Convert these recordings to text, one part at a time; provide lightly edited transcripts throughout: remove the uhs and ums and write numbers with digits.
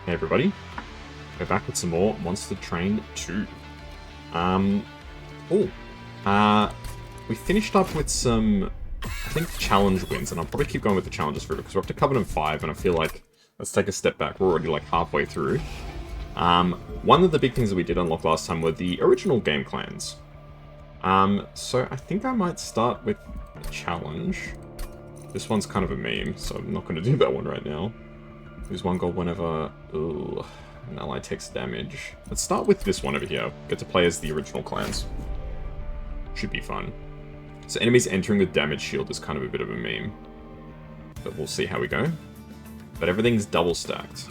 Hey everybody, we're back with some more Monster Train 2. Cool. We finished up with some, I think, challenge wins, and I'll probably keep going with the challenges for it, because we're up to Covenant 5, and I feel like, let's take a step back, we're already like halfway through. One of the big things that we did unlock last time were the original game clans. So I think I might start with a challenge. This one's kind of a meme, so I'm not going to do that one right now. Lose 1 gold whenever an ally takes damage. Let's start with this one over here. Get to play as the original clans. Should be fun. So enemies entering with damage shield is kind of a bit of a meme. But we'll see how we go. But everything's double stacked.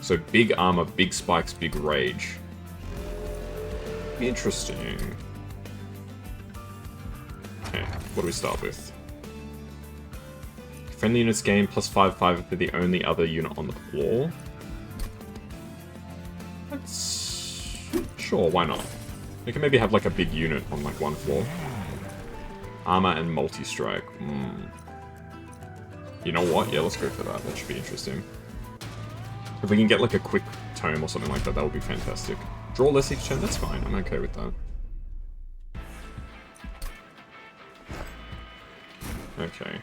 So big armor, big spikes, big rage. Interesting. Okay, what do we start with? Friendly units gain +5/5 if they're the only other unit on the floor. That's... sure, why not? We can maybe have like a big unit on like one floor. Armor and multi-strike. You know what? Yeah, let's go for that. That should be interesting. If we can get like a quick tome or something like that, that would be fantastic. Draw less each turn, that's fine. I'm okay with that. Okay.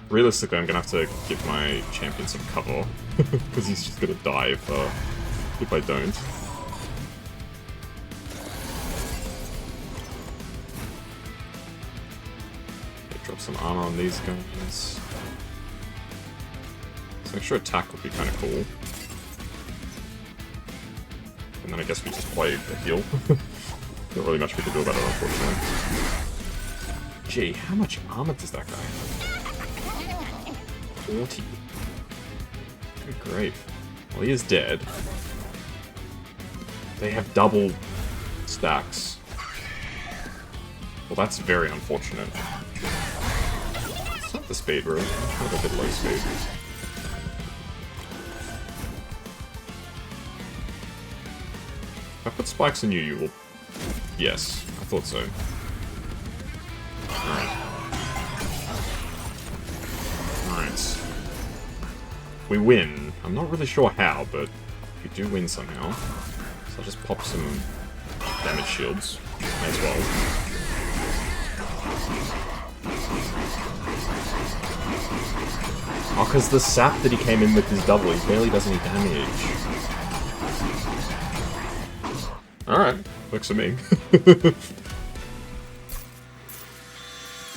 Realistically, I'm gonna have to give my champion some cover, because he's just gonna die if I don't. Okay, drop some armor on these guys. Some extra attack would be kind of cool. And then I guess we just play the heal. Not really much we can do about it, unfortunately. Gee, how much armor does that guy have? 40. Good grief. Well, he is dead. They have double stacks. Well, that's very unfortunate. It's not the speed, bro. Kind of a bit low speed. If I put spikes on you, you will... Yes, I thought so. Alright. We win. I'm not really sure how, but we do win somehow. So I'll just pop some damage shields as well. Oh, because the sap that he came in with is double. He barely does any damage. Alright. Works for me.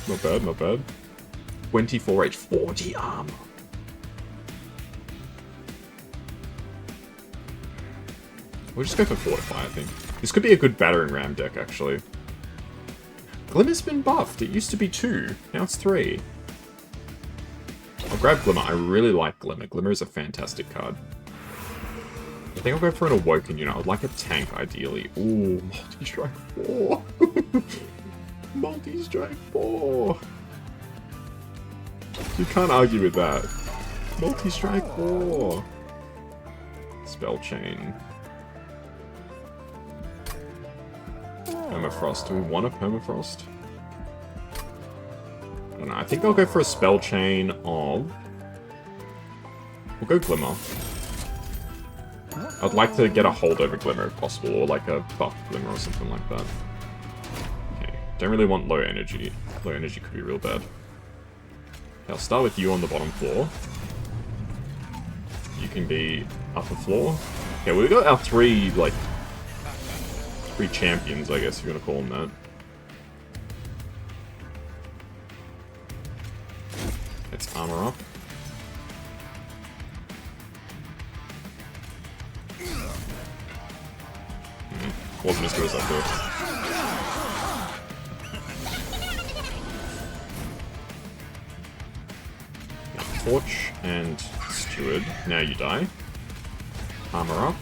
Not bad, not bad. 24 H, 40 armor. We'll just go for Fortify, I think. This could be a good battering ram deck, actually. Glimmer's been buffed. It used to be 2. Now it's 3. I'll grab Glimmer. I really like Glimmer. Glimmer is a fantastic card. I think I'll go for an Awoken unit. I would like a tank, ideally. Ooh, Multi-Strike 4. Multi-Strike 4. You can't argue with that. Multi-Strike 4. Spell Chain. Permafrost. Do we want a Permafrost? I don't know. I think I'll go for a Spell Chain of... We'll go Glimmer. I'd like to get a holdover Glimmer if possible, or like a buff Glimmer or something like that. Okay. Don't really want low energy. Low energy could be real bad. Okay, I'll start with you on the bottom floor. You can be upper floor. Okay, we've got our three champions, I guess, if you want to call them that. Let's armor up. Wasn't as good as I thought. Torch and Steward. Now you die. Armor up.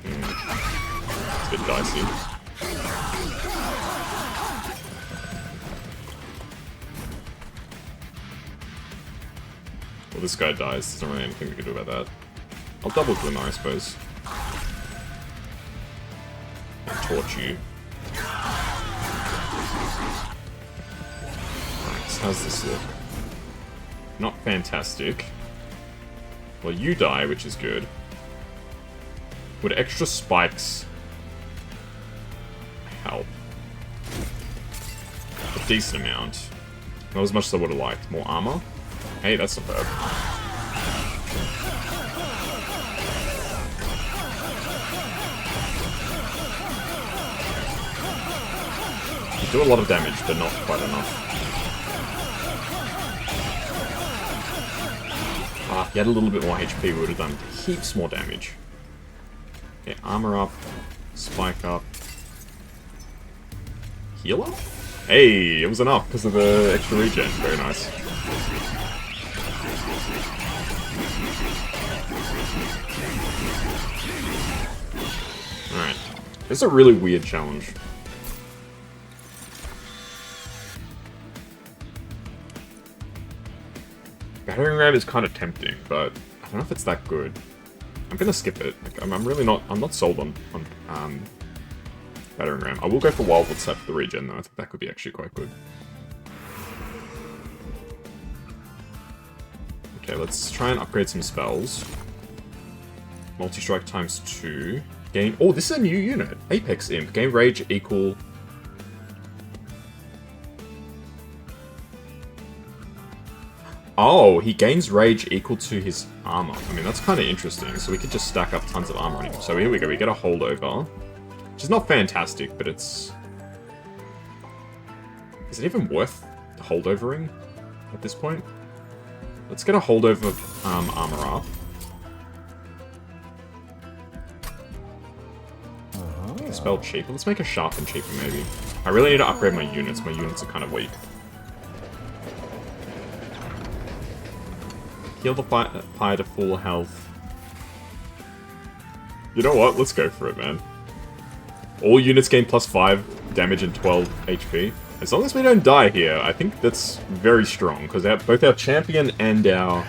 It's a bit dicey. Well, this guy dies. There's not really anything we can do about that. I'll double Glimmer, I suppose. And torch you. How's this look? Not fantastic. Well, you die, which is good. Would extra spikes help? A decent amount. Not as much as I would have liked. More armor? Hey, that's not bad. You do a lot of damage, but not quite enough. Ah, if you had a little bit more HP, we would have done heaps more damage. Okay, armor up, spike up, heal up? Hey, it was enough because of the extra regen. Very nice. Alright. This is a really weird challenge. Battering ram is kind of tempting, but I don't know if it's that good. I'm gonna skip it. Like, I'm really not. I'm not sold on battering ram. I will go for wildwood sap for the regen though. I think that could be actually quite good. Okay, let's try and upgrade some spells. Multi-strike ×2. Gain. Oh, this is a new unit. Apex Imp. Gain rage equal. Oh, he gains rage equal to his armor. I mean, that's kind of interesting. So we could just stack up tons of armor on him. So here we go. We get a holdover. Which is not fantastic, but it's... Is it even worth the holdovering at this point? Let's get a holdover armor up. Make a spell cheaper. Let's make a sharpen cheaper, maybe. I really need to upgrade my units. My units are kind of weak. Heal the pie to full health. You know what? Let's go for it, man. All units gain +5 damage and 12 HP. As long as we don't die here, I think that's very strong. Because both our champion and our...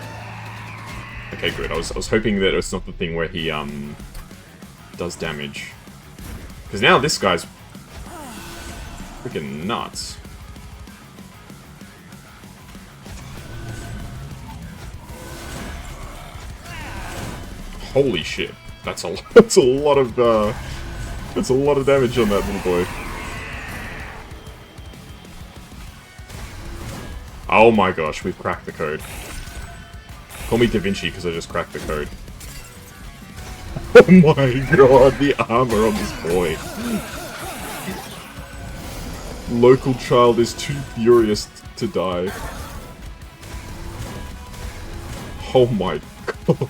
Okay, good. I was hoping that it's not the thing where he does damage. Because now this guy's freaking nuts. Holy shit! That's a lot of damage on that little boy. Oh my gosh, we've cracked the code. Call me Da Vinci because I just cracked the code. Oh my god, the armor on this boy. Local child is too furious to die. Oh my god.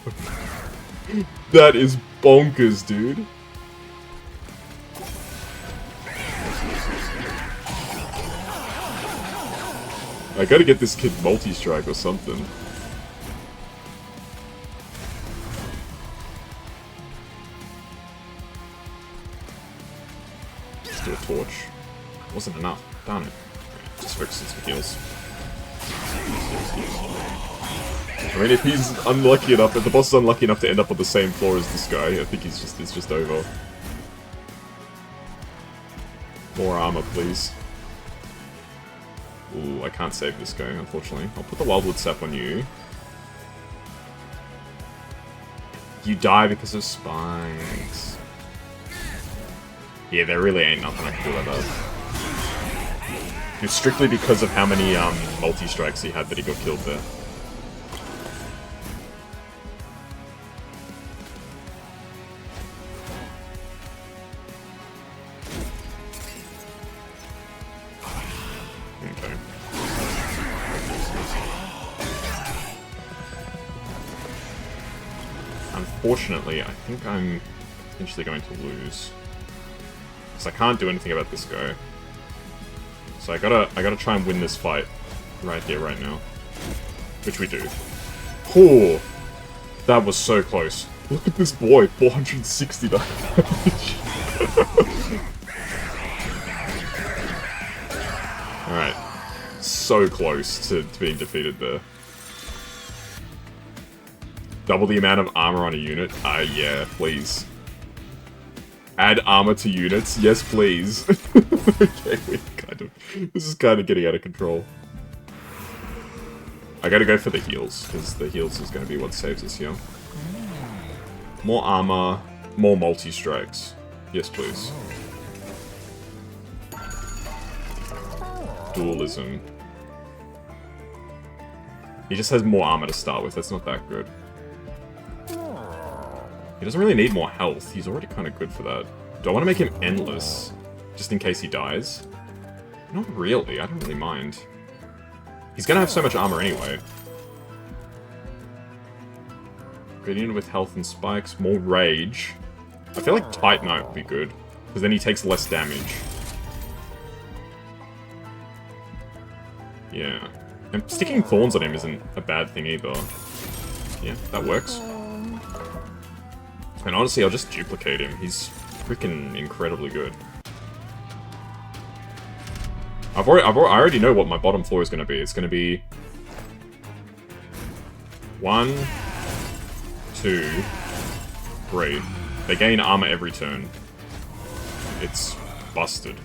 That is bonkers, dude. I gotta get this kid multi-strike or something. Let's do a torch. Wasn't enough. Darn it. Just focus on some heals. I mean, if he's unlucky enough, if the boss is unlucky enough to end up on the same floor as this guy, I think it's just over. More armor, please. Ooh, I can't save this guy, unfortunately. I'll put the wildwood sap on you. You die because of spikes. Yeah, there really ain't nothing I can do about that. It's strictly because of how many multi-strikes he had that he got killed there. Unfortunately, I think I'm potentially going to lose. Because I can't do anything about this guy. So I gotta try and win this fight right here, right now. Which we do. Oh, that was so close. Look at this boy, 460 damage. Alright. So close to being defeated there. Double the amount of armor on a unit? Yeah, please. Add armor to units? Yes, please. Okay, this is kind of getting out of control. I gotta go for the heals, because the heals is gonna be what saves us here. More armor, more multi-strikes. Yes, please. Dualism. He just has more armor to start with, that's not that good. He doesn't really need more health, he's already kind of good for that. Do I want to make him endless? Just in case he dies? Not really, I don't really mind. He's gonna have so much armor anyway. Gradient with health and spikes, more rage. I feel like Tight Knight would be good, because then he takes less damage. Yeah. And sticking thorns on him isn't a bad thing either. Yeah, that works. And honestly, I'll just duplicate him. He's freaking incredibly good. I already know what my bottom floor is going to be. It's going to be 1, 2, 3. They gain armor every turn. It's busted.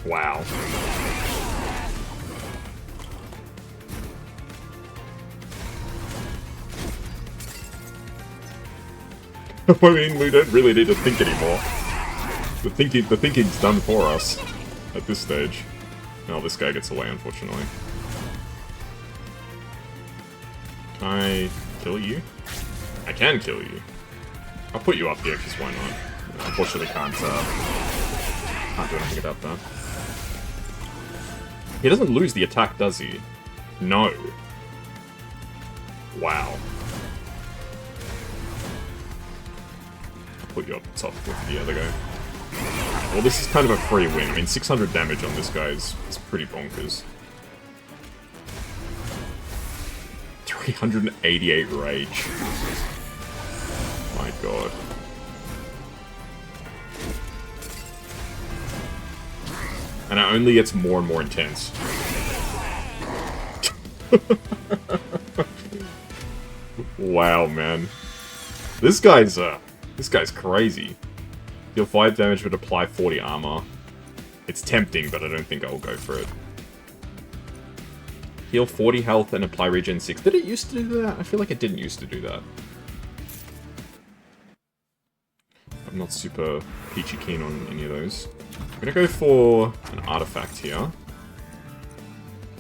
Wow. I mean, we don't really need to think anymore. The thinking's done for us at this stage. Oh, this guy gets away, unfortunately. Can I kill you? I can kill you. I'll put you up here, because why not? Unfortunately, can't do anything about that. He doesn't lose the attack, does he? No. Wow. I'll put you up top with the other guy. Well, this is kind of a free win. I mean, 600 damage on this guy is pretty bonkers. 388 rage. My god. And it only gets more and more intense. Wow, man. This guy's crazy. Deal 5 damage but apply 40 armor. It's tempting, but I don't think I'll go for it. Heal 40 health and apply regen 6. Did it used to do that? I feel like it didn't used to do that. I'm not super peachy keen on any of those. I'm gonna go for an artifact here.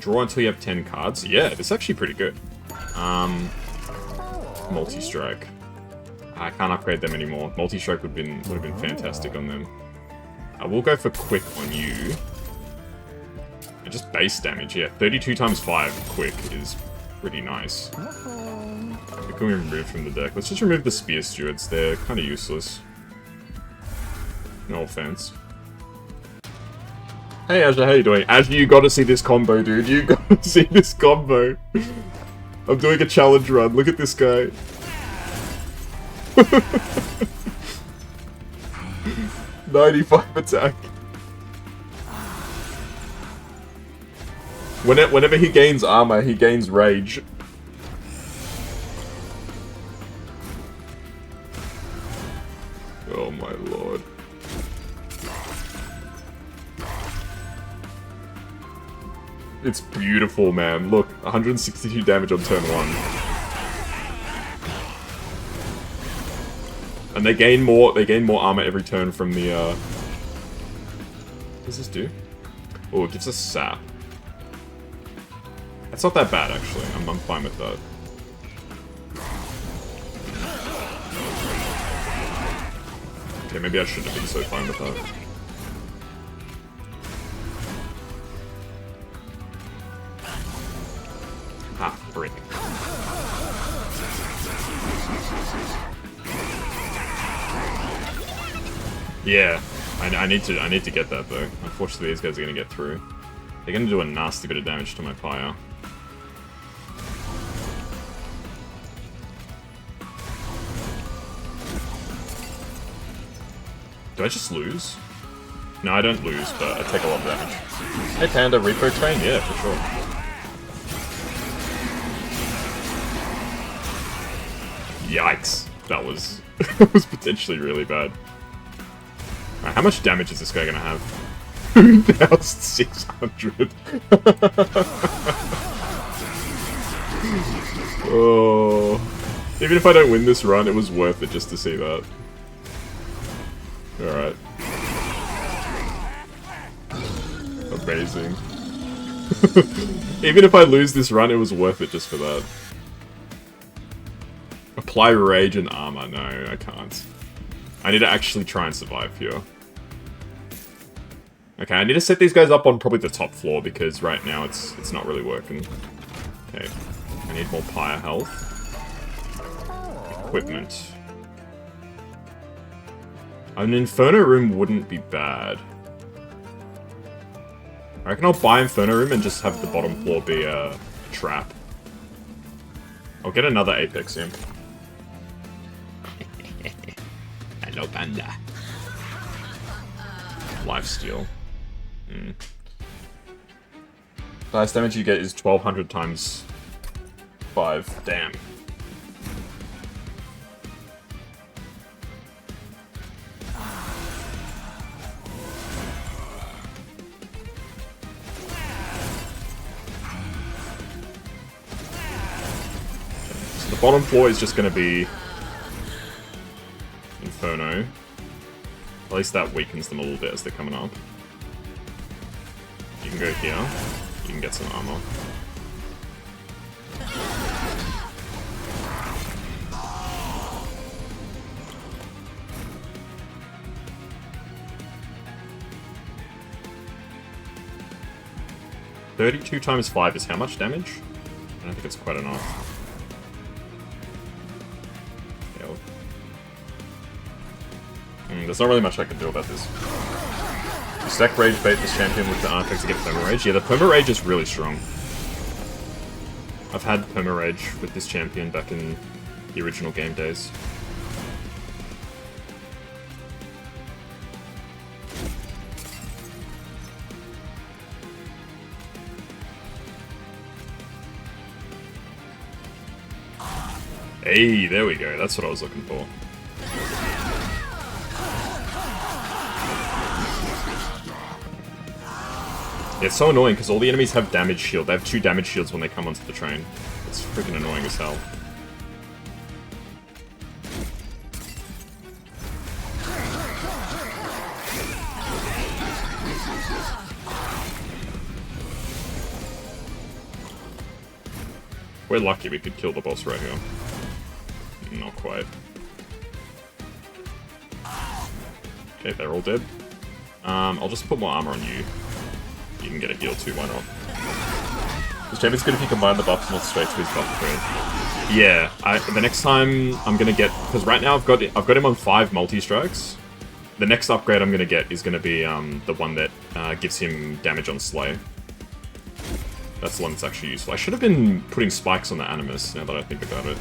Draw until you have 10 cards. Yeah, this is actually pretty good. Multi-strike. I can't upgrade them anymore. Multi-strike would have been fantastic on them. I will go for quick on you. And just base damage, yeah. 32 times 5 quick is pretty nice. What can we remove from the deck? Let's just remove the Spear Stewards. They're kind of useless. No offense. Hey Azure, how you doing? Azure, you gotta see this combo, dude. You gotta see this combo. I'm doing a challenge run. Look at this guy. 95 attack. Whenever he gains armor, he gains rage. Oh my lord. It's beautiful, man. Look, 162 damage on turn 1. And they gain more armor every turn from the What does this do? Oh, it gives us sap. That's not that bad actually. I'm fine with that. Okay, maybe I shouldn't have been so fine with that. Ah, brick. Yeah, I need to get that though. Unfortunately, these guys are gonna get through. They're gonna do a nasty bit of damage to my pyre. Do I just lose? No, I don't lose, but I take a lot of damage. Hey Panda, Repo Train? Yeah, for sure. Yikes. That was It was potentially really bad. Right, how much damage is this guy gonna have? 2,600. Oh. Even if I don't win this run, it was worth it just to see that. Alright. Amazing. Even if I lose this run, it was worth it just for that. Apply rage and armor. No, I can't. I need to actually try and survive here. Okay, I need to set these guys up on probably the top floor because right now it's not really working. Okay, I need more pyre health. Equipment. An Inferno room wouldn't be bad. I reckon I'll buy Inferno room and just have the bottom floor be a trap. I'll get another Apex Imp. Hello, Panda. Lifesteal. The highest damage you get is 1200 times 5. Damn. So the bottom floor is just going to be Inferno. At least that weakens them a little bit as they're coming up. You can go here. You can get some armor. $32 times 5 is how much damage? I don't think it's quite enough. There's not really much I can do about this. You stack Rage Bait this champion with the artifacts to get Perma Rage. Yeah, the Perma Rage is really strong. I've had Perma Rage with this champion back in the original game days. Hey, there we go. That's what I was looking for. Yeah, it's so annoying because all the enemies have damage shield. They have 2 damage shields when they come onto the train. It's freaking annoying as hell. We're lucky we could kill the boss right here. Not quite. Okay, they're all dead. I'll just put more armor on you. You can get a heal too, why not? This champion's good if you combine the buffs more straight to his buff upgrade. Yeah, the next time I'm gonna get, because right now I've got him on 5 multi-strikes. The next upgrade I'm gonna get is gonna be the one that gives him damage on Slay. That's the one that's actually useful. I should have been putting spikes on the Animus now that I think about it.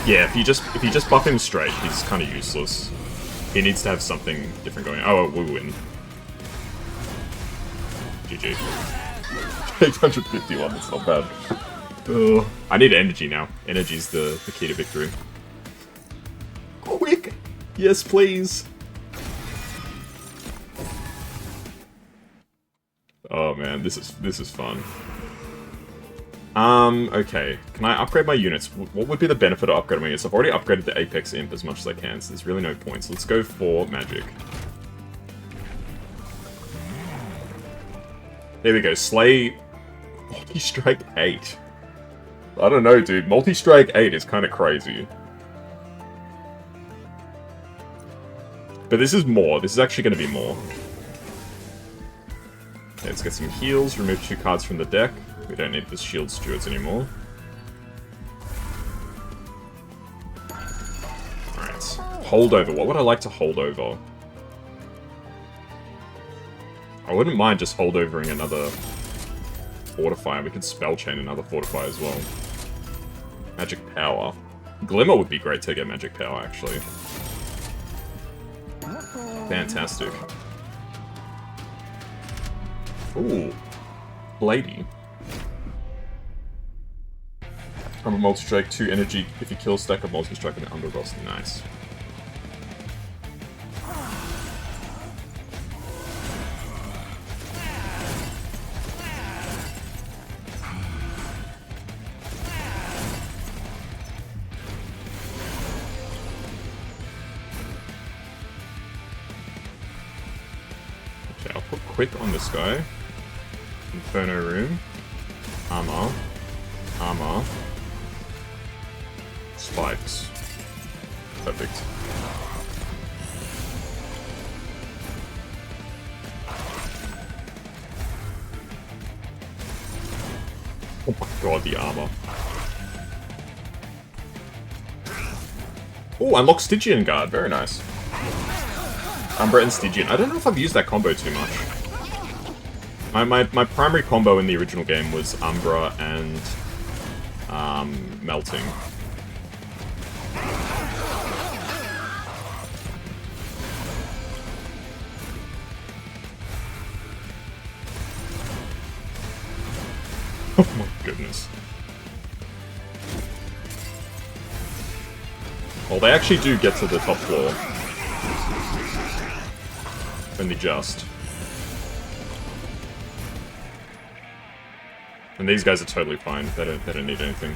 Yeah, if you just buff him straight, he's kind of useless. He needs to have something different going on. Oh, we win. GG. 851, that's not bad. Ugh. I need energy now. Energy's the key to victory. Quick! Yes, please! Oh man, this is fun. Okay. Can I upgrade my units? What would be the benefit of upgrading my units? I've already upgraded the Apex Imp as much as I can, so there's really no point. So let's go for magic. There we go. Slay... Multi-strike 8. I don't know, dude. Multi-strike 8 is kind of crazy. But this is more. This is actually going to be more. Okay, let's get some heals. Remove 2 cards from the deck. We don't need the Shield Stewards anymore. Alright. Holdover. What would I like to hold over? I wouldn't mind just holdovering another Fortify. We could Spell Chain another Fortify as well. Magic Power. Glimmer would be great to get Magic Power, actually. Fantastic. Ooh. Lady. From a multi-strike, 2 energy if you kill stack of multi-strike and under boss. Nice. Okay, I'll put quick on this guy. Inferno room. Armor. Armor. Spikes. Perfect. Oh my god, the armor. Oh, unlock Stygian Guard. Very nice. Umbra and Stygian. I don't know if I've used that combo too much. My primary combo in the original game was Umbra and Melting. Oh my goodness. Well, they actually do get to the top floor. Only just. And these guys are totally fine. They don't need anything.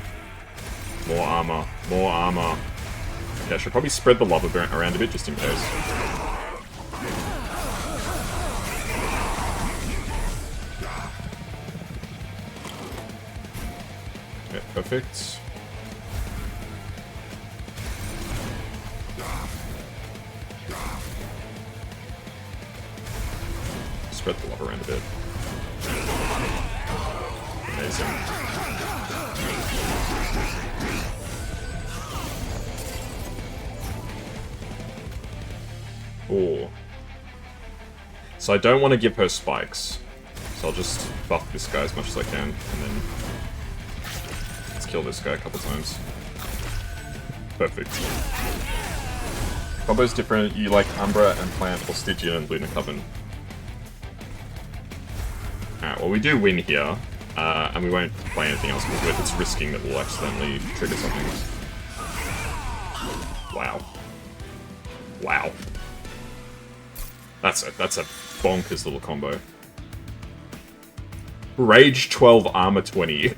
More armor. More armor. Okay, I should probably spread the lava around a bit just in case. Okay, perfect. Spread the lava around a bit. Amazing. Oh. So I don't want to give her spikes. So I'll just buff this guy as much as I can, and then let's kill this guy a couple times. Perfect. Combo's different. You like Umbra and Plant or Stygian and Lunar Coven. Alright, well we do win here. And we won't play anything else because it's risking that we'll accidentally trigger something. Wow. Wow. That's a bonkers little combo. Rage 12, armor 20.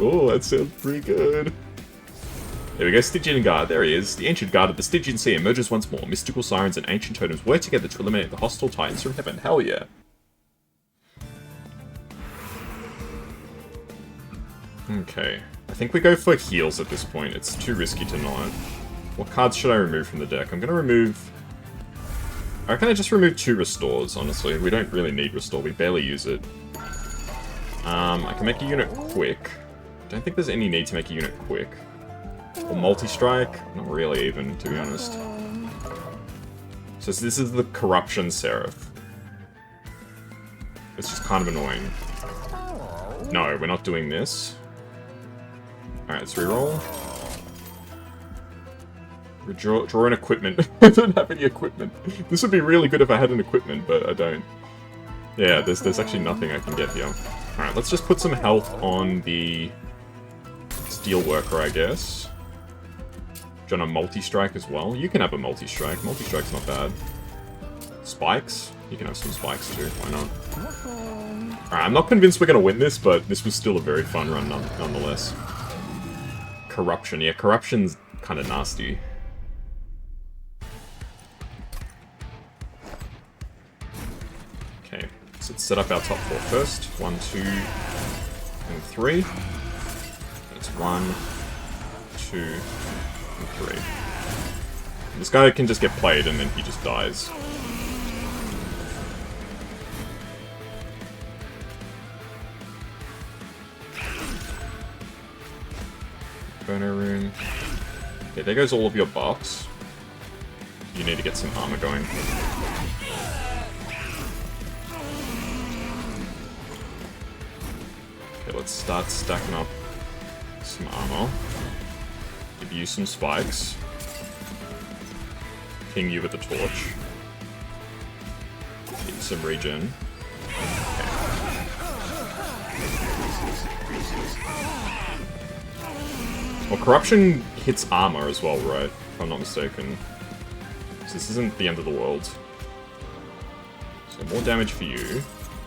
Oh, that sounds pretty good. There we go, Stygian Guard. There he is. The ancient guard of the Stygian Sea emerges once more. Mystical sirens and ancient totems work together to eliminate the hostile titans from heaven. Hell yeah. Okay, I think we go for heals at this point. It's too risky to not. What cards should I remove from the deck? I'm gonna remove... I reckon I just remove 2 restores, honestly. We don't really need restore, we barely use it. I can make a unit quick. Don't think there's any need to make a unit quick. Or multi-strike? Not really even, to be honest. So this is the Corruption Seraph. It's just kind of annoying. No, we're not doing this. Alright, let's reroll. Draw an equipment. I don't have any equipment. This would be really good if I had an equipment, but I don't. Yeah, there's actually nothing I can get here. Alright, let's just put some health on the Steelworker, I guess. Do you want a multi-strike as well? You can have a multi-strike. Multi-strike's not bad. Spikes? You can have some spikes too, why not? Alright, I'm not convinced we're going to win this, but this was still a very fun run nonetheless. Corruption. Yeah, Corruption's kind of nasty. Okay, so let's set up our top 4 first. 1, 2, and 3. That's 1, 2, and 3. And this guy can just get played and then he just dies. Burner room. Yeah, there goes all of your buffs. You need to get some armor going. Okay, let's start stacking up some armor. Give you some spikes. Ping you with the torch. Get you some regen. Okay. Well, corruption hits armor as well, right? If I'm not mistaken. So this isn't the end of the world. So more damage for you.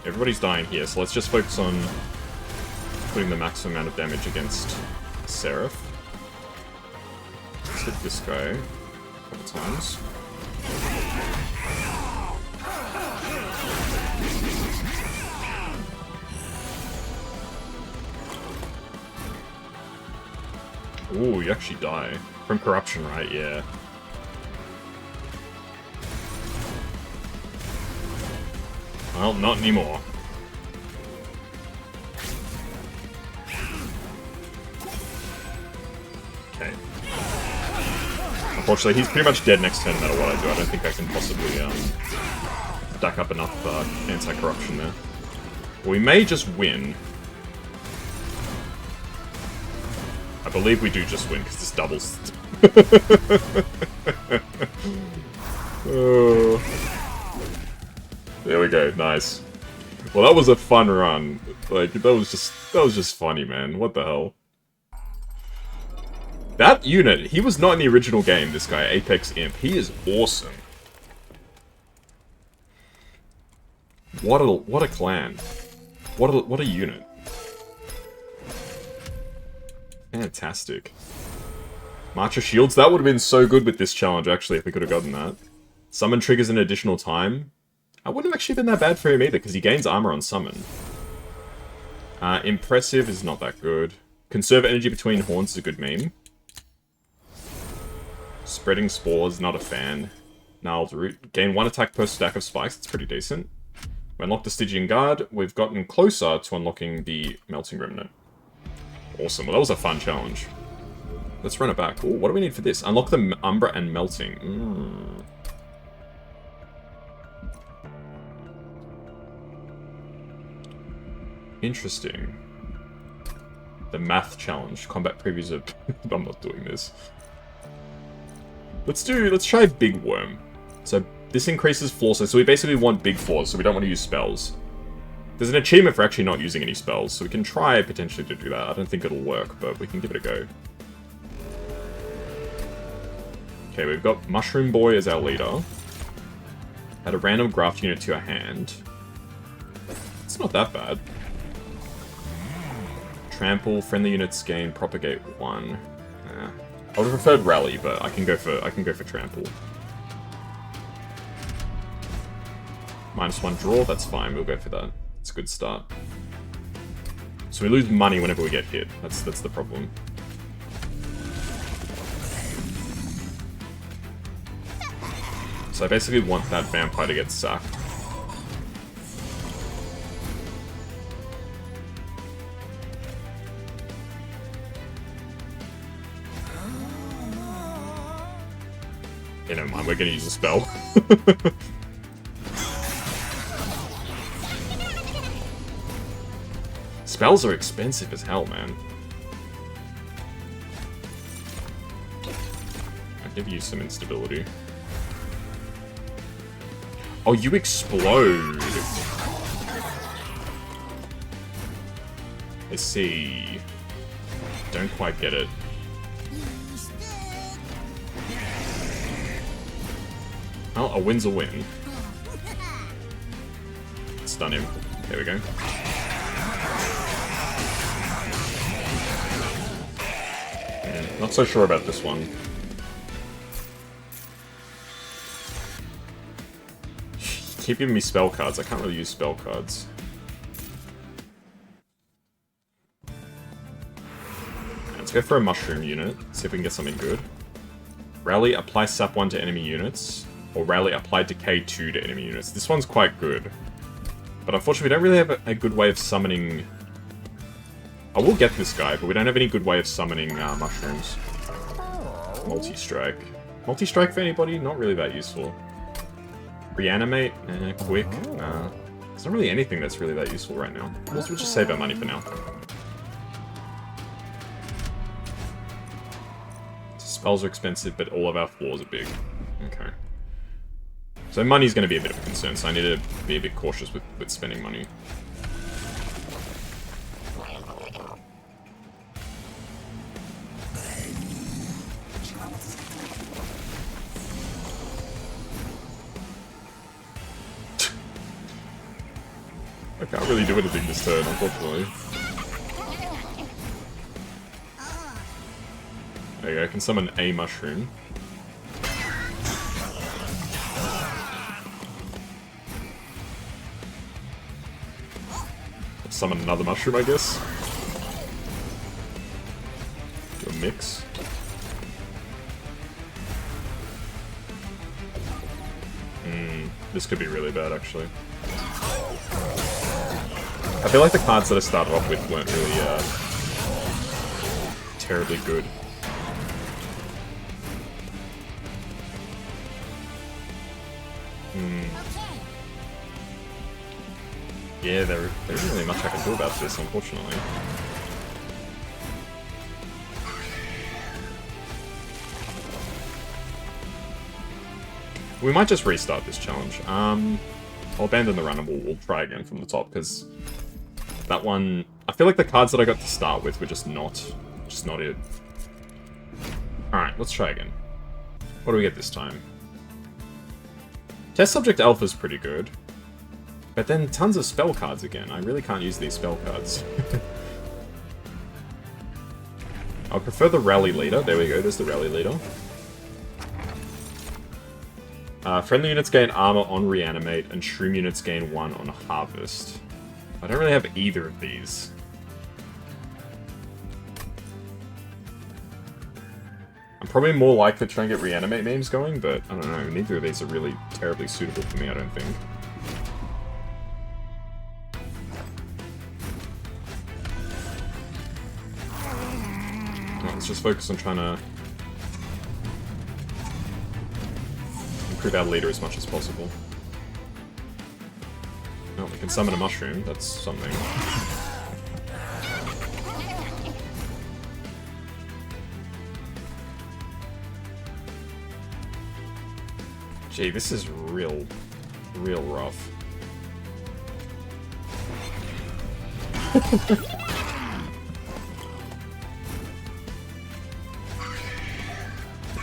Everybody's dying here, so let's just focus on putting the maximum amount of damage against Seraph. Let's hit this guy a couple times. Ooh, you actually die. From corruption, right? Yeah. Well, not anymore. Okay. Unfortunately, he's pretty much dead next turn no matter what I do. I don't think I can possibly stack up enough anti-corruption there. We may just win. I believe we do just win, because this doubles. Oh. There we go, nice. Well, that was a fun run. Like, that was just funny, man. What the hell? That unit, he was not in the original game, this guy, Apex Imp. He is awesome. What a clan. What a unit. Fantastic. March of Shields, that would have been so good with this challenge, actually, if we could have gotten that. Summon triggers an additional time. I wouldn't have actually been that bad for him either, because he gains armor on summon. Impressive is not that good. Conserve energy between horns is a good meme. Spreading spores, not a fan. Gnarled root. Gain 1 attack per stack of spikes, that's pretty decent. We unlocked the Stygian Guard, we've gotten closer to unlocking the Melting Remnant. Awesome, well that was a fun challenge. Let's run it back. Ooh, what do we need for this? Unlock the Umbra and Melting. Interesting. The math challenge. Combat previews of... I'm not doing this. Let's try Bigworm. So this increases floor size, so we basically want big floors, so we don't want to use spells. There's an achievement for actually not using any spells, so we can try potentially to do that. I don't think it'll work, but we can give it a go. Okay, we've got Mushroom Boy as our leader. Add a random graft unit to your hand. It's not that bad. Trample, friendly units gain propagate 1. I would have preferred rally, but I can go for trample. -1 draw, that's fine, we'll go for that. It's a good start. So we lose money whenever we get hit. That's the problem. So I basically want that vampire to get sacked. Yeah, never mind, we're gonna use a spell. Spells are expensive as hell, man. I'll give you some instability. Oh, you explode! I see. Don't quite get it. Well, a win's a win. Stun him. There we go. Not so sure about this one. Keep giving me spell cards. I can't really use spell cards. Let's go for a mushroom unit. See if we can get something good. Rally, apply sap 1 to enemy units. Or rally, apply decay 2 to enemy units. This one's quite good. But unfortunately, we don't really have a good way of summoning... I will get this guy, but we don't have any good way of summoning mushrooms. Multi-strike. Multi-strike for anybody? Not really that useful. Reanimate? Quick? Nah. There's not really anything that's really that useful right now. We'll just save our money for now. Spells are expensive, but all of our floors are big. Okay. So money's going to be a bit of a concern, so I need to be a bit cautious with spending money. I can't really do anything this turn, unfortunately. There you go, I can summon a mushroom. Summon another mushroom, I guess. Do a mix. This could be really bad, actually. I feel like the cards that I started off with weren't really, terribly good. Yeah, there isn't really much I can do about this, unfortunately. We might just restart this challenge. I'll abandon the run and we'll try again from the top, because that one... I feel like the cards that I got to start with were just not it. Alright, let's try again. What do we get this time? Test Subject Alpha's pretty good. But then tons of spell cards again. I really can't use these spell cards. I prefer the Rally Leader. There we go, there's the Rally Leader. Friendly units gain armor on Reanimate, and Shroom units gain 1 on Harvest. I don't really have either of these. I'm probably more likely to try and get Reanimate memes going, but I don't know, neither of these are really terribly suitable for me, I don't think. Let's just focus on trying to improve our leader as much as possible. Oh, we can summon a mushroom, that's something. Gee, this is real rough.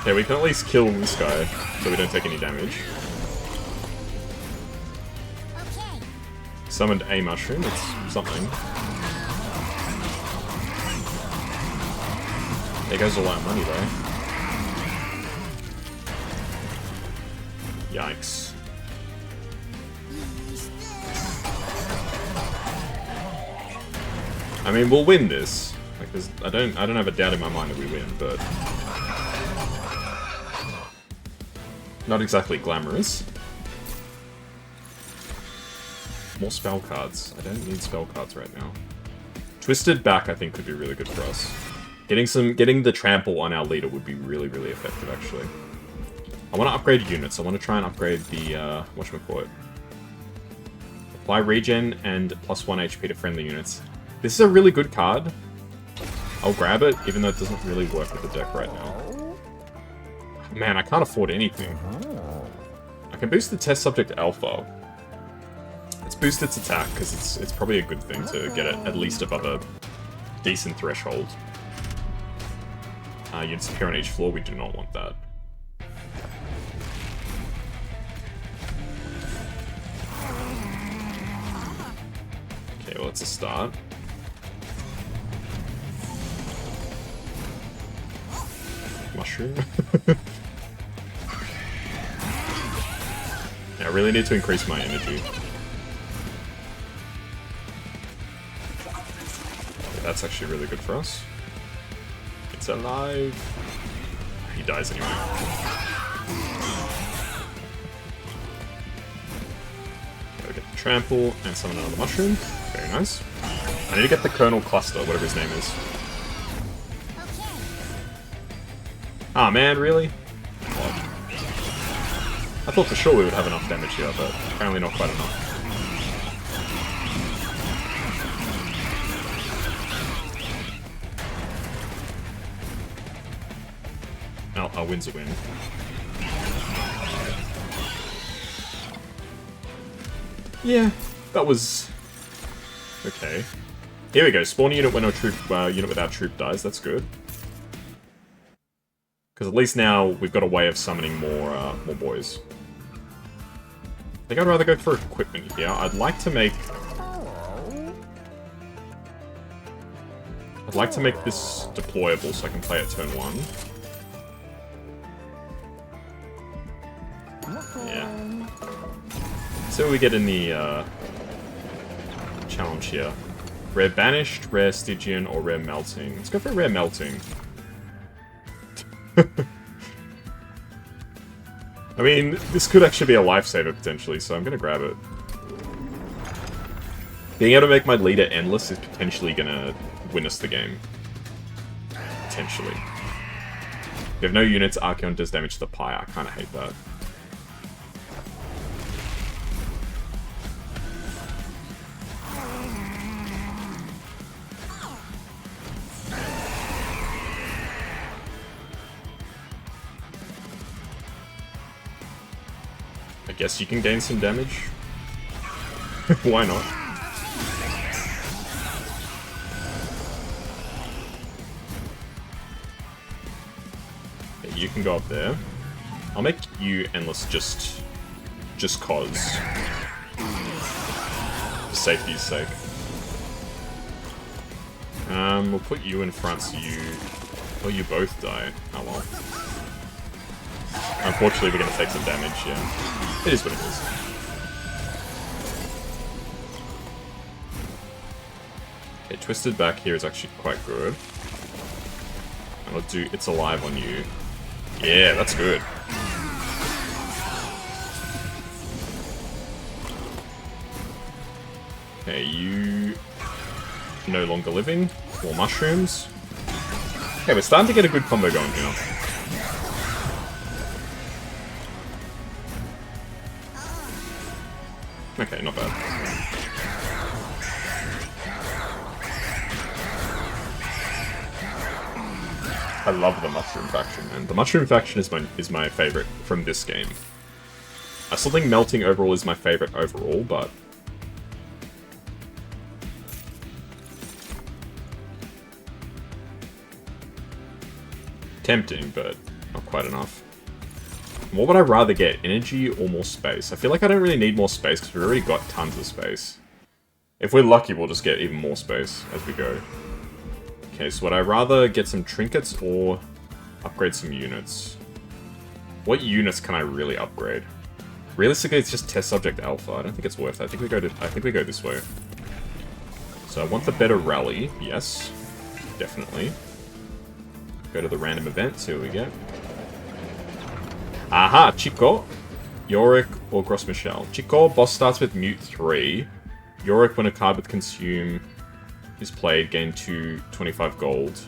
Okay, we can at least kill this guy, so we don't take any damage. Summoned a mushroom, that's something. There goes a lot of money, though. Yikes. I mean, we'll win this. Like, I don't have a doubt in my mind that we win, but... not exactly glamorous. More spell cards. I don't need spell cards right now. Twisted Back, I think, could be really good for us. Getting the trample on our leader would be really, really effective, actually. I want to upgrade units. I want to try and upgrade the, whatchamacallit. Apply regen and +1 HP to friendly units. This is a really good card. I'll grab it, even though it doesn't really work with the deck right now. Man, I can't afford anything. I can boost the Test Subject Alpha. Let's boost its attack, because it's probably a good thing to get it at least above a decent threshold. Units appear on each floor, we do not want that. Okay, well, it's a start. Mushroom. Yeah, I really need to increase my energy. Okay, that's actually really good for us. It's alive. He dies anyway. Gotta get the trample and summon another mushroom. Very nice. I need to get the Colonel Cluster, whatever his name is. Ah, man, really? What? I thought for sure we would have enough damage here, but apparently not quite enough. No, our win's a win. Yeah, that was... okay. Here we go, spawn a unit when a troop, unit without troop dies, that's good. Because at least now we've got a way of summoning more boys. I think I'd rather go for equipment here. I'd like to make I'd like to make this deployable so I can play it turn 1. Yeah. So what we get in the challenge here. Rare Banished, Rare Stygian, or Rare Melting. Let's go for Rare Melting. I mean, this could actually be a lifesaver potentially, so I'm gonna grab it. Being able to make my leader endless is potentially gonna win us the game. Potentially. If you have no units, Archeon does damage to the Pyre. I kinda hate that. I guess you can gain some damage. Why not? Okay, you can go up there. I'll make you endless just cause. For safety's sake. We'll put you in front so you... Well, you both die. Oh well. Unfortunately, we're going to take some damage, yeah. It is what it is. Okay, Twisted Back here is actually quite good. And I'll do It's Alive on you. Yeah, that's good. Okay, you... No longer living. 4 mushrooms. Okay, we're starting to get a good combo going here. Okay, not bad. I love the Mushroom faction, man. The Mushroom faction is my favorite from this game. I still think Melting overall is my favorite overall, but... Tempting, but not quite enough. What would I rather get? Energy or more space? I feel like I don't really need more space because we've already got tons of space. If we're lucky, we'll just get even more space as we go. Okay, so would I rather get some trinkets or upgrade some units? What units can I really upgrade? Realistically, it's just test subject alpha. I don't think it's worth it. I think we go this way. So I want the better rally. Yes, definitely. Go to the random event, see what we get. Aha, Chico, Yorick, or Gros Michel. Chico, boss starts with Mute 3. Yorick, when a card with Consume is played, gain 25 gold.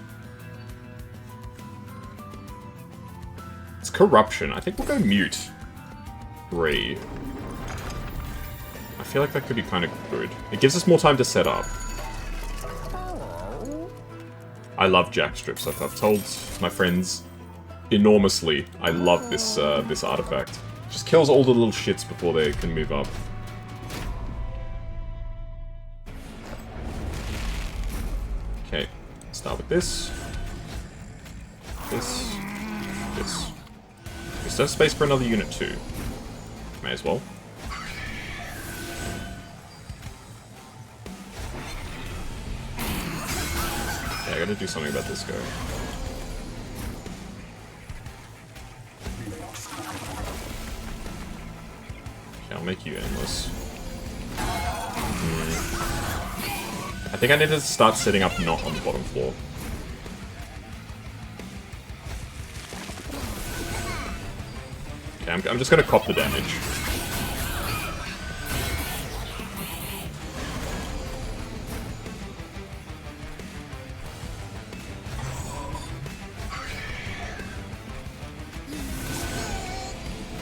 It's Corruption. I think we'll go Mute 3. I feel like that could be kind of good. It gives us more time to set up. I love Jackstrips. I've told my friends enormously. I love this this artifact. Just kills all the little shits before they can move up. Okay, start with this. This. We still have space for another unit too. May as well. Yeah, I gotta do something about this guy. I'll make you endless. I think I need to start setting up not on the bottom floor. Okay, I'm just gonna cop the damage.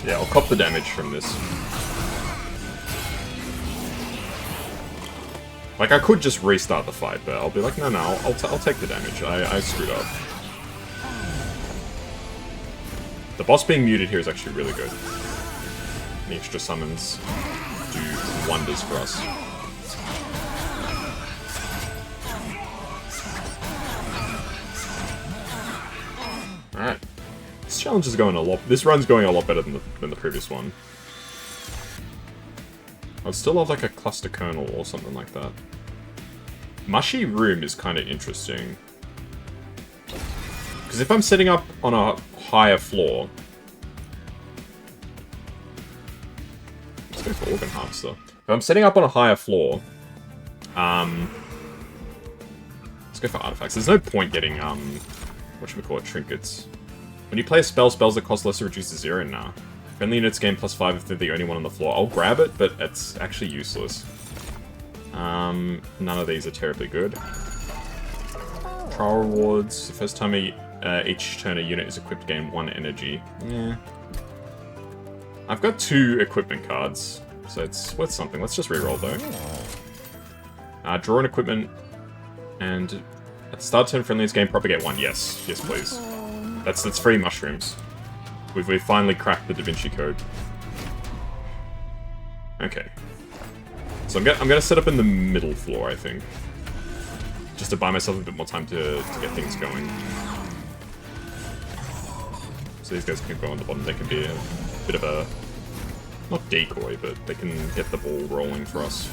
Yeah, I'll cop the damage from this. Like, I could just restart the fight, but I'll be like, no, I'll take the damage. I screwed up. The boss being muted here is actually really good. The extra summons do wonders for us. Alright. This challenge is going a lot... This run's going a lot better than the previous one. I'd still love like a cluster kernel or something like that. Mushy Room is kind of interesting. Because if I'm setting up on a higher floor... Let's go for Organ Harvester. If I'm setting up on a higher floor... Let's go for artifacts. There's no point getting, whatchamacallit, trinkets. When you play a spell, spells that cost less are reduced to 0? Nah. Friendly units gain +5 if they're the only one on the floor. I'll grab it, but it's actually useless. None of these are terribly good. Trial rewards. The first time each turn a unit is equipped, gain 1 energy. Yeah. I've got 2 equipment cards, so it's worth something. Let's just reroll though. Draw an equipment, and at the start of turn friendly game, propagate 1. Yes. Yes, please. That's free mushrooms. We've finally cracked the Da Vinci Code. Okay. So I'm gonna set up in the middle floor, I think. Just to buy myself a bit more time to get things going. So these guys can go on the bottom. They can be a bit of a... not decoy, but they can get the ball rolling for us.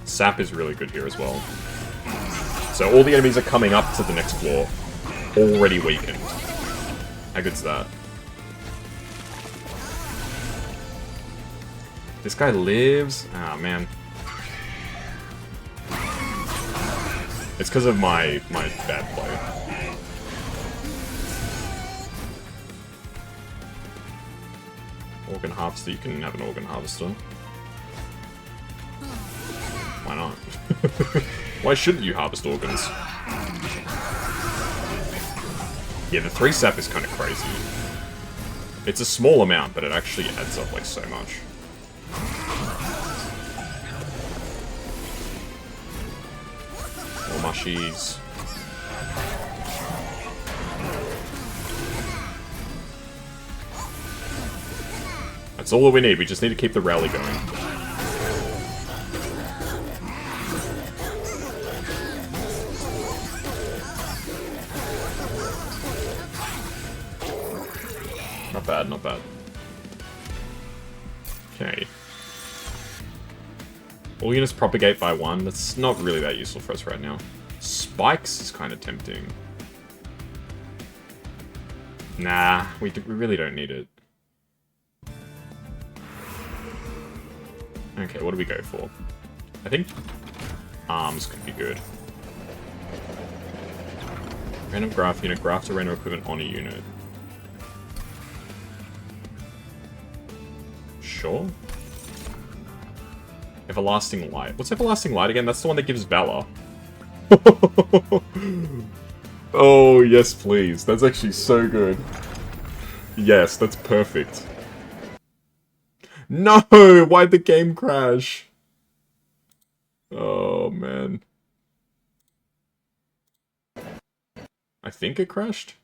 Sap is really good here as well. So all the enemies are coming up to the next floor, already weakened. How good's that? This guy lives? Ah, man. It's because of my bad play. Organ Harvester, you can have an Organ Harvester. Why not? Why shouldn't you harvest organs? Yeah, the 3 sap is kind of crazy. It's a small amount, but it actually adds up like so much. More mushies. That's all that we need. We just need to keep the rally going. Not bad, not bad. Okay. All units propagate by 1. That's not really that useful for us right now. Spikes is kind of tempting. Nah, we really don't need it. Okay, what do we go for? I think arms could be good. Random graph unit, graft a random equipment on a unit. Sure. Everlasting Light. What's Everlasting Light again? That's the one that gives Valor. Oh, yes, please. That's actually so good. Yes, that's perfect. No! Why'd the game crash? Oh, man. I think it crashed?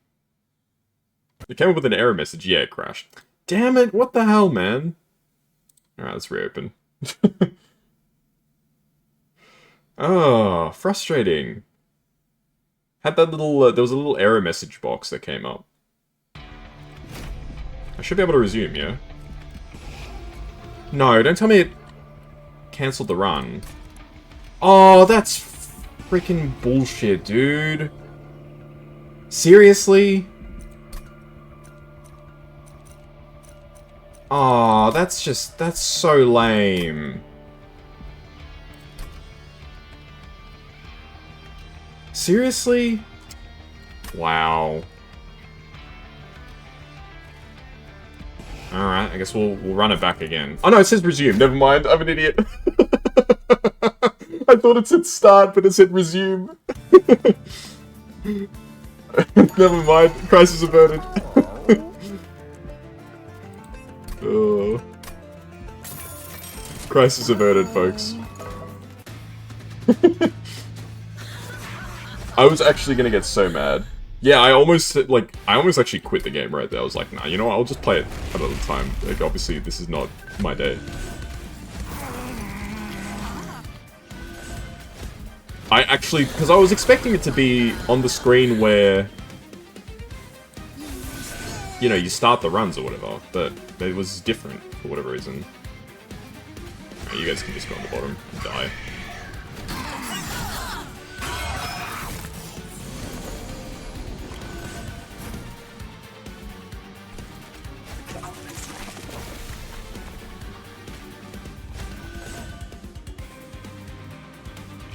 It came up with an error message. Yeah, it crashed. Damn it! What the hell, man? Alright, let's reopen. Oh, frustrating. Had that little, there was a little error message box that came up. I should be able to resume, yeah? No, don't tell me it cancelled the run. Oh, that's freaking bullshit, dude. Seriously? Oh, that's so lame. Seriously? Wow. Alright, I guess we'll run it back again. Oh no, it says resume. Never mind, I'm an idiot. I thought it said start, but it said resume. Never mind, crisis averted. Oh. Crisis averted, folks. I was actually gonna get so mad. Yeah, I almost actually quit the game right there. I was like, nah, you know what, I'll just play it another time. Like, obviously, this is not my day. I actually, because I was expecting it to be on the screen where you know, you start the runs or whatever, but it was different for whatever reason. Right, you guys can just go on the bottom and die.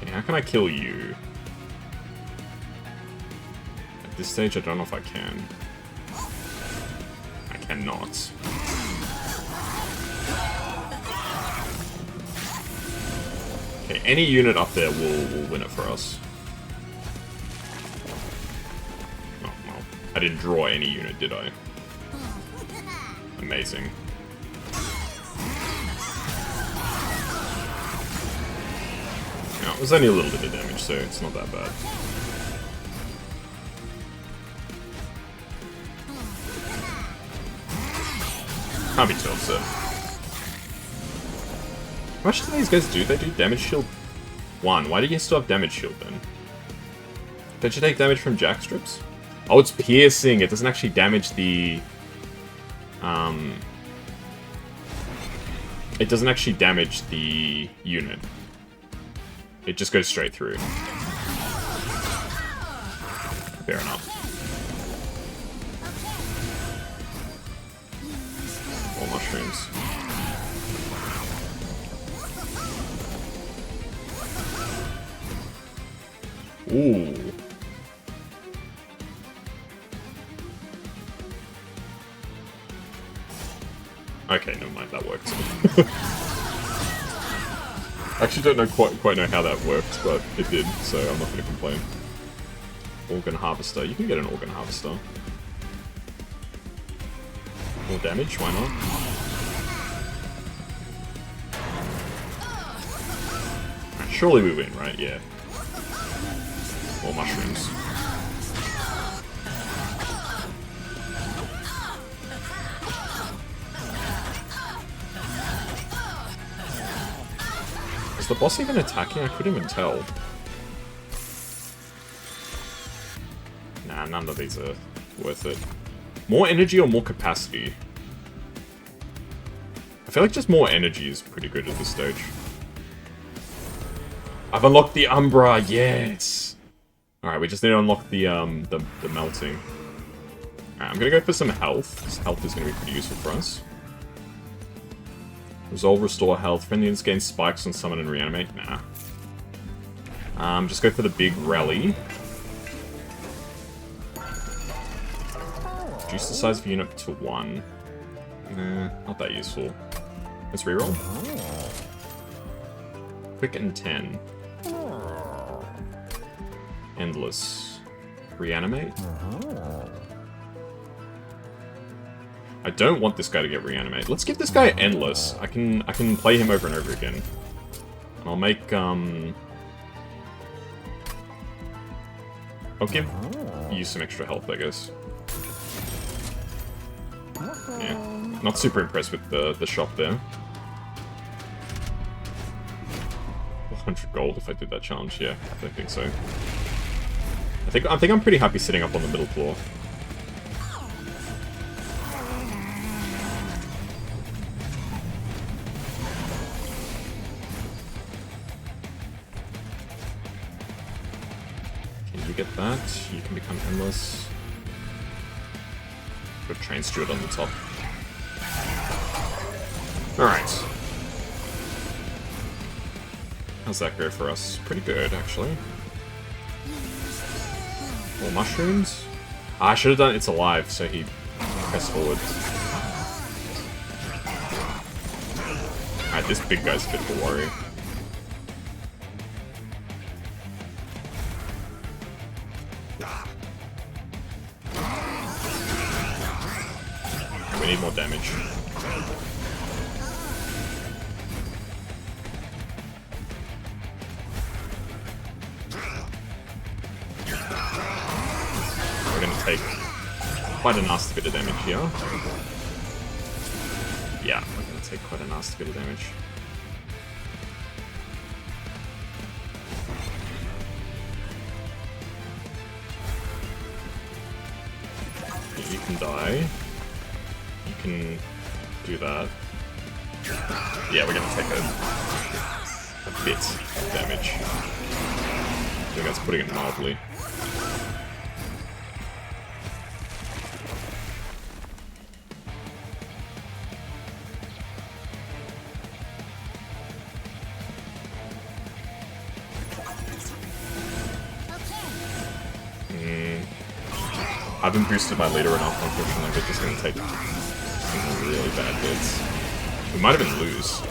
Okay, how can I kill you? At this stage, I don't know if I can. I cannot. Okay, any unit up there will win it for us. Oh, well. I didn't draw any unit, did I? Amazing. No, it was only a little bit of damage, so it's not that bad. Can't be too upset. How much do these guys do? They do damage shield 1. Why do you still have damage shield then? Don't you take damage from jack strips? Oh, it's piercing. It doesn't actually damage the... It doesn't actually damage the unit. It just goes straight through. Fair enough. All mushrooms. Ooh. Okay, never mind, that worked. I actually don't know quite know how that worked, but it did, so I'm not going to complain. Organ Harvester. You can get an Organ Harvester. More damage, why not? Right, surely we win, right? Yeah. More mushrooms. Is the boss even attacking? I couldn't even tell. Nah, none of these are worth it. More energy or more capacity? I feel like just more energy is pretty good at this stage. I've unlocked the Umbra, yes! Alright, we just need to unlock the melting. Alright, I'm gonna go for some health. This health is gonna be pretty useful for us. Resolve, restore health. Friendly units gain spikes on summon and reanimate. Nah. Just go for the big rally. Reduce the size of unit to 1. Nah, not that useful. Let's reroll. Quick and 10. Endless. Reanimate? I don't want this guy to get reanimated. Let's give this guy endless. I can play him over and over again. And I'll make I'll give you some extra health, I guess. Yeah. Not super impressed with the shop there. 100 gold if I did that challenge, yeah, I don't think so. I think I'm pretty happy sitting up on the middle floor. Can you get that? You can become endless. Put Train Steward on the top. Alright. How's that go for us? Pretty good, actually. More mushrooms? I should have done It's Alive, so he pressed forward. Alright, this big guy's a bit of a worry. We need more damage. We're gonna take quite a nasty bit of damage here. Yeah, we're gonna take quite a nasty bit of damage. You can die. can do that. Yeah, we're gonna take a bit of damage. I think that's putting it mildly. I haven't boosted my leader enough, unfortunately. We're just gonna take some really bad hits. We might even lose.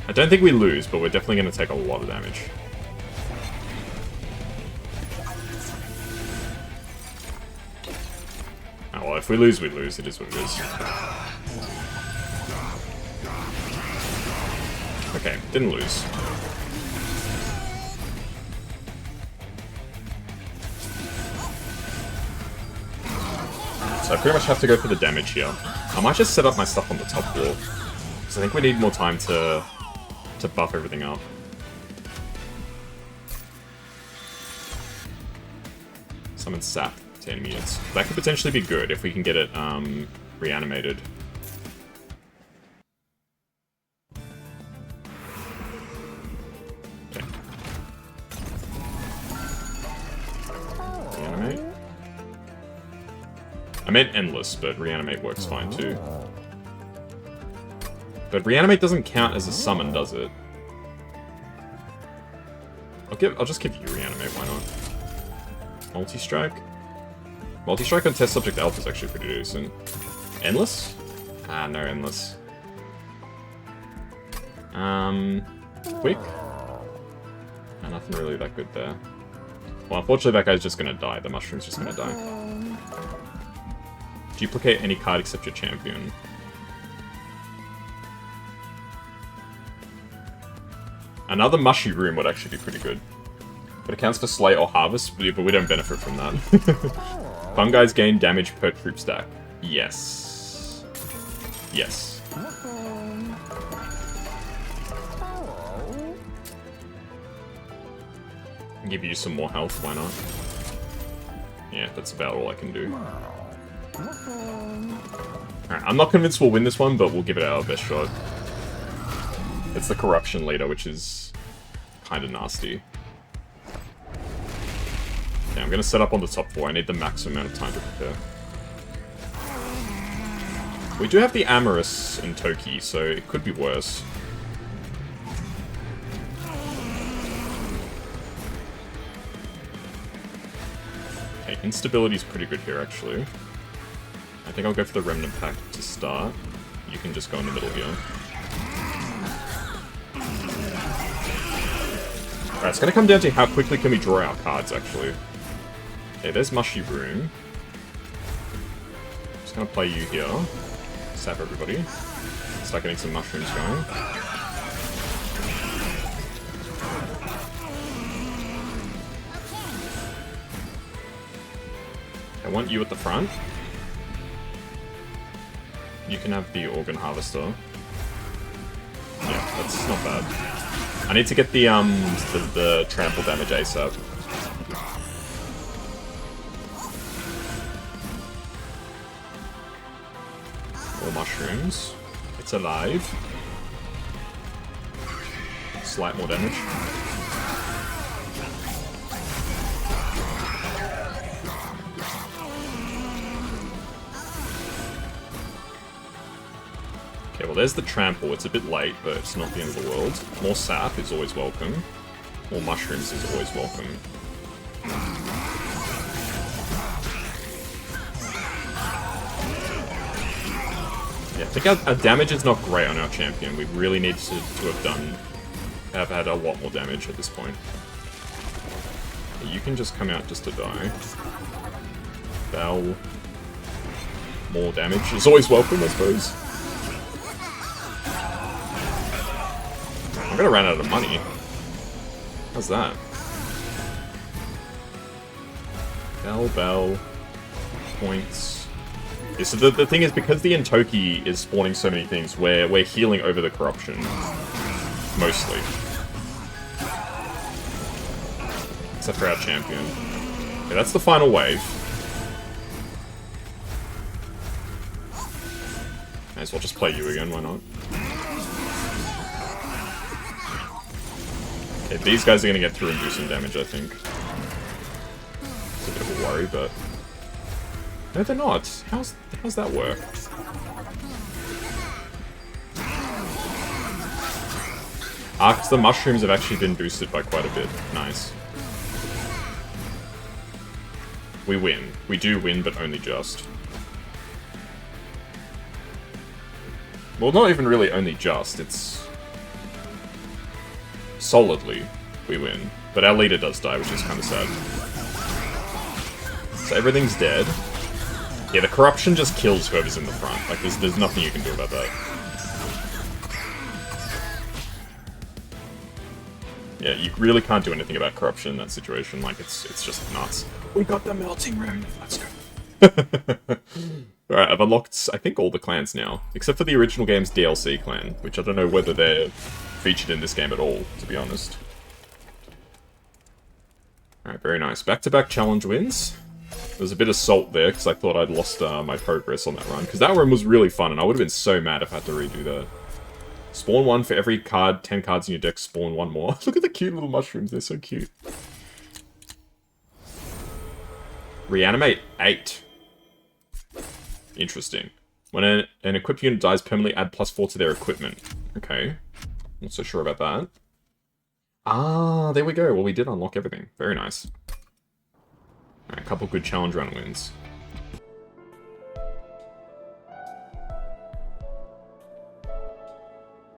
I don't think we lose, but we're definitely gonna take a lot of damage. Oh, well, if we lose, we lose. It is what it is. Okay, didn't lose. So I pretty much have to go for the damage here. I might just set up my stuff on the top wall, because I think we need more time to buff everything up. Summon Sap to enemy units. That could potentially be good if we can get it reanimated. Okay. Reanimate. I meant endless, but reanimate works fine too. But reanimate doesn't count as a summon, does it? I'll just give you reanimate, why not? Multi-strike? Multi-strike on test subject alpha is actually pretty decent. Endless? Ah, no endless. Quick? Ah, nothing really that good there. Well, unfortunately that guy's just gonna die. The mushroom's just gonna die. Duplicate any card except your champion. Another mushy room would actually be pretty good. But it counts for Slay or Harvest, but we don't benefit from that. Fungi's gain damage per troop stack. Yes. Yes. Give you some more health, why not? Yeah, that's about all I can do. Alright, I'm not convinced we'll win this one, but we'll give it our best shot. It's the corruption leader, which is kind of nasty. Yeah, I'm gonna set up on the top 4. I need the maximum amount of time to prepare. We do have the Amorous and Toki, so it could be worse. Okay, instability is pretty good here, actually. I think I'll go for the Remnant Pack to start. You can just go in the middle here. Alright, it's gonna come down to how quickly can we draw our cards, actually. Okay, there's Mushy Room. Just gonna play you here. Sap everybody. Start getting some mushrooms going. I want you at the front. You can have the Organ Harvester. Yeah, that's not bad. I need to get the trample damage ASAP. More mushrooms. It's alive. Slight more damage. Okay, well there's the trample. It's a bit late, but it's not the end of the world. More sap is always welcome. More mushrooms is always welcome. Yeah, I think our damage is not great on our champion. We really need to have had a lot more damage at this point. You can just come out just to die. Bell. More damage is always welcome, I suppose. I'm gonna run out of money. How's that? Bell. Points. Yeah, so the thing is, because the Entoki is spawning so many things, we're healing over the corruption. Mostly. Except for our champion. Okay, that's the final wave. May as well just play you again, why not? Okay, these guys are gonna get through and do some damage, I think. It's a bit of a worry, but... No, they're not. How's that work? Because the mushrooms have actually been boosted by quite a bit. Nice. We win. We do win, but only just. Well, not even really only just. It's... solidly we win. But our leader does die, which is kind of sad. So everything's dead. Yeah, the corruption just kills whoever's in the front. Like, there's nothing you can do about that. Yeah, you really can't do anything about corruption in that situation. Like, it's just nuts. We got the melting room. Let's go. Alright, I've unlocked, I think, all the clans now. Except for the original game's DLC clan, which I don't know whether they're featured in this game at all, to be honest. Alright, very nice. Back-to-back challenge wins. There was a bit of salt there, because I thought I'd lost my progress on that run. Because that run was really fun, and I would have been so mad if I had to redo that. Spawn one for every card, 10 cards in your deck, spawn one more. Look at the cute little mushrooms, they're so cute. Reanimate 8. Interesting. When an equipped unit dies permanently, add +4 to their equipment. Okay. Not so sure about that. There we go. Well, we did unlock everything. Very nice. Alright, a couple good challenge round wins.